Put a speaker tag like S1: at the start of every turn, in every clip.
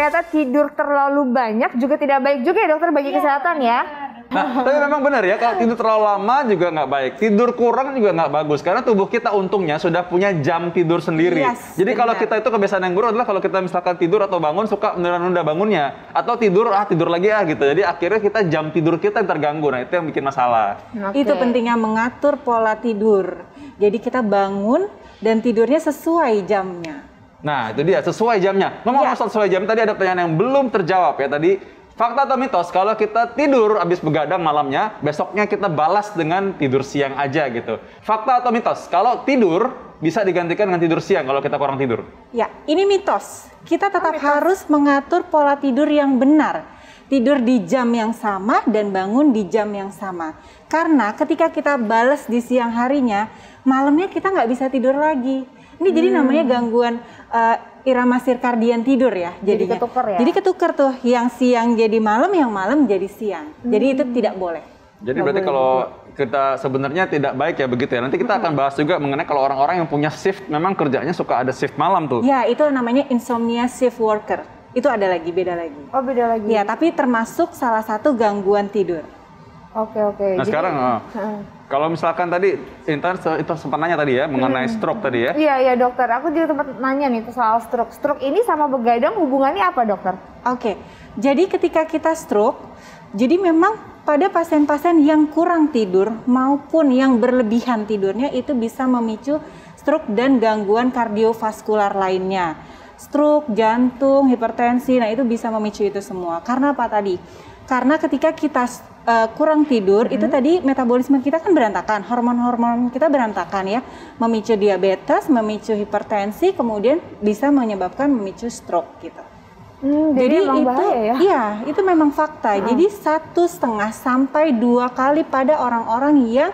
S1: ternyata tidur terlalu banyak juga tidak baik juga ya dokter bagi kesehatan ya.
S2: Nah, tapi memang benar ya, kalau tidur terlalu lama juga nggak baik. Tidur kurang juga nggak bagus, karena tubuh kita untungnya sudah punya jam tidur sendiri. Jadi kalau kita itu kebiasaan yang buruk adalah kalau kita misalkan tidur atau bangun suka menunda-nunda bangunnya. Atau tidur lagi gitu. Jadi akhirnya kita jam tidur kita yang terganggu, nah itu yang bikin masalah.
S3: Itu pentingnya mengatur pola tidur. Jadi kita bangun dan tidurnya sesuai jamnya.
S2: Nah itu dia, sesuai jamnya. Ngomong sesuai jam, tadi ada pertanyaan yang belum terjawab ya tadi. Fakta atau mitos, kalau kita tidur habis begadang malamnya, besoknya kita balas dengan tidur siang aja gitu. Fakta atau mitos, kalau tidur bisa digantikan dengan tidur siang kalau kita kurang tidur?
S3: Ya, ini mitos. Kita tetap harus mengatur pola tidur yang benar. Tidur di jam yang sama dan bangun di jam yang sama. Karena ketika kita balas di siang harinya, malamnya kita nggak bisa tidur lagi. Ini jadi namanya gangguan irama sirkadian tidur ya jadinya. Jadi ketukar ya? Jadi ketukar tuh, yang siang jadi malam, yang malam jadi siang. Jadi itu tidak boleh.
S2: Jadi berarti kalau kita sebenarnya tidak baik ya begitu ya. Nanti kita akan bahas juga mengenai kalau orang-orang yang punya shift, memang kerjanya suka ada shift malam tuh.
S3: Ya, itu namanya insomnia shift worker. Itu ada lagi, beda lagi.
S1: Oh, beda lagi.
S3: Ya, tapi termasuk salah satu gangguan tidur.
S1: Oke.
S2: Nah, jadi, sekarang kalau misalkan tadi Intan itu sempat nanya tadi ya mengenai stroke tadi ya.
S1: Iya dokter, aku juga sempat nanya nih soal stroke. Stroke ini sama begadang hubungannya apa dokter?
S3: Oke, jadi ketika kita stroke, jadi memang pada pasien-pasien yang kurang tidur maupun yang berlebihan tidurnya itu bisa memicu stroke dan gangguan kardiovaskular lainnya. Stroke, jantung, hipertensi, nah itu bisa memicu itu semua. Karena apa tadi? Karena ketika kita kurang tidur, itu tadi metabolisme kita kan berantakan, hormon-hormon kita berantakan ya, memicu diabetes, memicu hipertensi, kemudian bisa memicu stroke gitu. Jadi itu bahaya ya? Iya, itu memang fakta. Jadi 1,5 sampai 2 kali pada orang-orang yang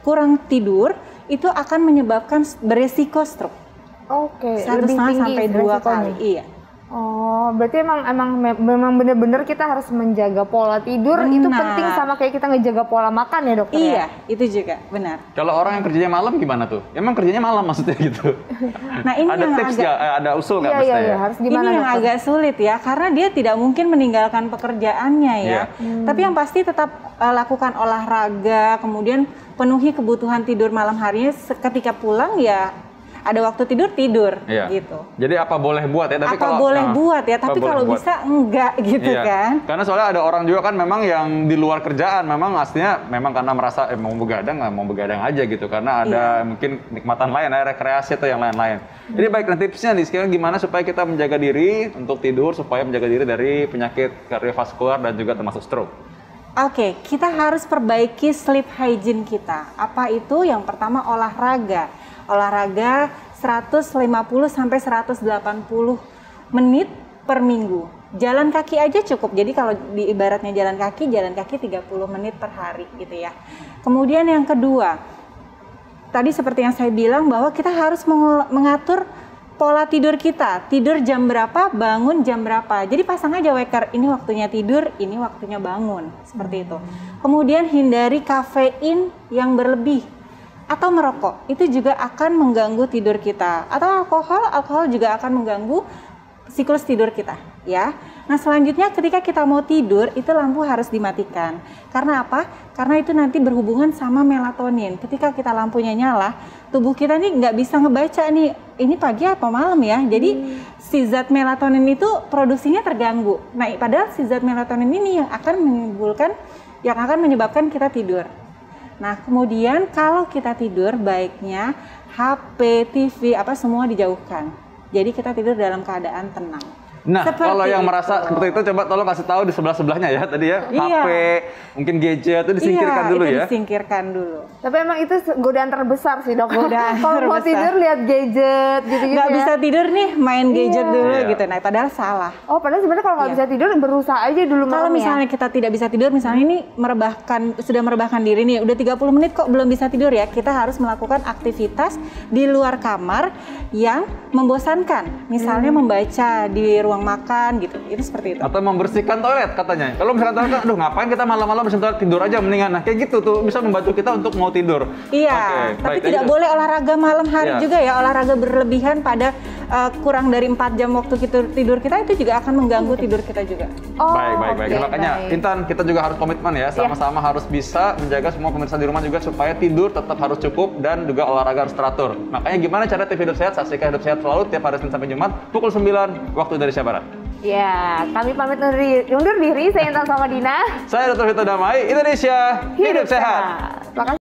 S3: kurang tidur itu akan menyebabkan beresiko stroke.
S1: Oke,
S3: 1,5 sampai 2 kali. Iya.
S1: Oh, berarti memang benar-benar kita harus menjaga pola tidur. Itu penting sama kayak kita ngejaga pola makan ya dokter.
S3: Iya, itu juga benar.
S2: Kalau orang yang kerjanya malam gimana tuh? Emang kerjanya malam maksudnya gitu?
S3: Nah ini
S2: ada
S3: yang
S2: tips nggak? Ada usul nggak
S1: Iya, harus gimana?
S3: Ini yang agak sulit ya, karena dia tidak mungkin meninggalkan pekerjaannya ya. Tapi yang pasti tetap lakukan olahraga, kemudian penuhi kebutuhan tidur malam harinya. Ketika pulang ya ada waktu tidur gitu.
S2: Jadi apa boleh buat ya? Tapi
S3: tapi kalau bisa enggak gitu kan?
S2: Karena soalnya ada orang juga kan memang yang di luar kerjaan, memang aslinya memang karena merasa mau begadang aja gitu, karena ada mungkin nikmatan lain, ada rekreasi atau yang lain-lain. Jadi baik, nanti tipsnya nih sekarang gimana supaya kita menjaga diri untuk tidur, supaya menjaga diri dari penyakit kardiovaskular dan juga termasuk stroke.
S3: Oke, kita harus perbaiki sleep hygiene kita. Apa itu? Yang pertama olahraga 150 sampai 180 menit per minggu. Jalan kaki aja cukup. Jadi kalau di ibaratnya jalan kaki 30 menit per hari gitu ya. Kemudian yang kedua, tadi seperti yang saya bilang bahwa kita harus mengatur pola tidur kita. Tidur jam berapa, bangun jam berapa. Jadi pasang aja waker, ini waktunya tidur, ini waktunya bangun. Seperti itu. Kemudian hindari kafein yang berlebih atau merokok, itu juga akan mengganggu tidur kita. Atau alkohol juga akan mengganggu siklus tidur kita ya. Nah selanjutnya ketika kita mau tidur itu lampu harus dimatikan. Karena apa? Karena itu nanti berhubungan sama melatonin. Ketika kita lampunya nyala, tubuh kita nih nggak bisa ngebaca nih ini pagi apa malam ya. Jadi si zat melatonin itu produksinya terganggu. Nah padahal si zat melatonin ini yang akan menyebabkan kita tidur. Nah, kemudian kalau kita tidur baiknya HP, TV, semua dijauhkan. Jadi kita tidur dalam keadaan tenang.
S2: Nah, kalau yang merasa seperti itu coba tolong kasih tahu di sebelah-sebelahnya ya tadi ya. HP, mungkin gadget itu disingkirkan dulu ya. Iya, itu
S3: disingkirkan dulu.
S1: Tapi emang itu godaan terbesar sih dok.
S3: Kalau
S1: mau tidur lihat gadget gitu-gitu
S3: nggak bisa tidur nih main gadget dulu gitu. Nah, padahal salah.
S1: Oh, padahal sebenarnya kalau nggak bisa tidur berusaha aja dulu malam ya.
S3: Kalau misalnya kita tidak bisa tidur, misalnya ini sudah merebahkan diri nih, udah 30 menit kok belum bisa tidur ya, kita harus melakukan aktivitas di luar kamar yang membosankan. Misalnya membaca di ruang makan gitu, itu seperti itu.
S2: Atau membersihkan toilet katanya. Kalau misalkan toilet, aduh ngapain kita malam-malam bersihin toilet, tidur aja mendingan. Nah kayak gitu tuh bisa membantu kita untuk mau tidur.
S3: Iya, tapi tidak boleh olahraga malam hari juga ya, olahraga berlebihan pada kurang dari 4 jam waktu tidur kita, itu juga akan mengganggu tidur kita juga.
S2: Baik. Makanya Intan, kita juga harus komitmen ya, sama-sama harus bisa menjaga semua pemirsa di rumah juga supaya tidur tetap harus cukup dan juga olahraga harus teratur. Makanya gimana cara TV Hidup Sehat? Saksikan Hidup Sehat selalu tiap hari Senin sampai Jumat pukul 9 waktu Indonesia Barat.
S1: Ya, kami pamit undur diri. Saya Intan sama Dina.
S2: Saya Dr. Vito Damai, Indonesia Hidup Sehat.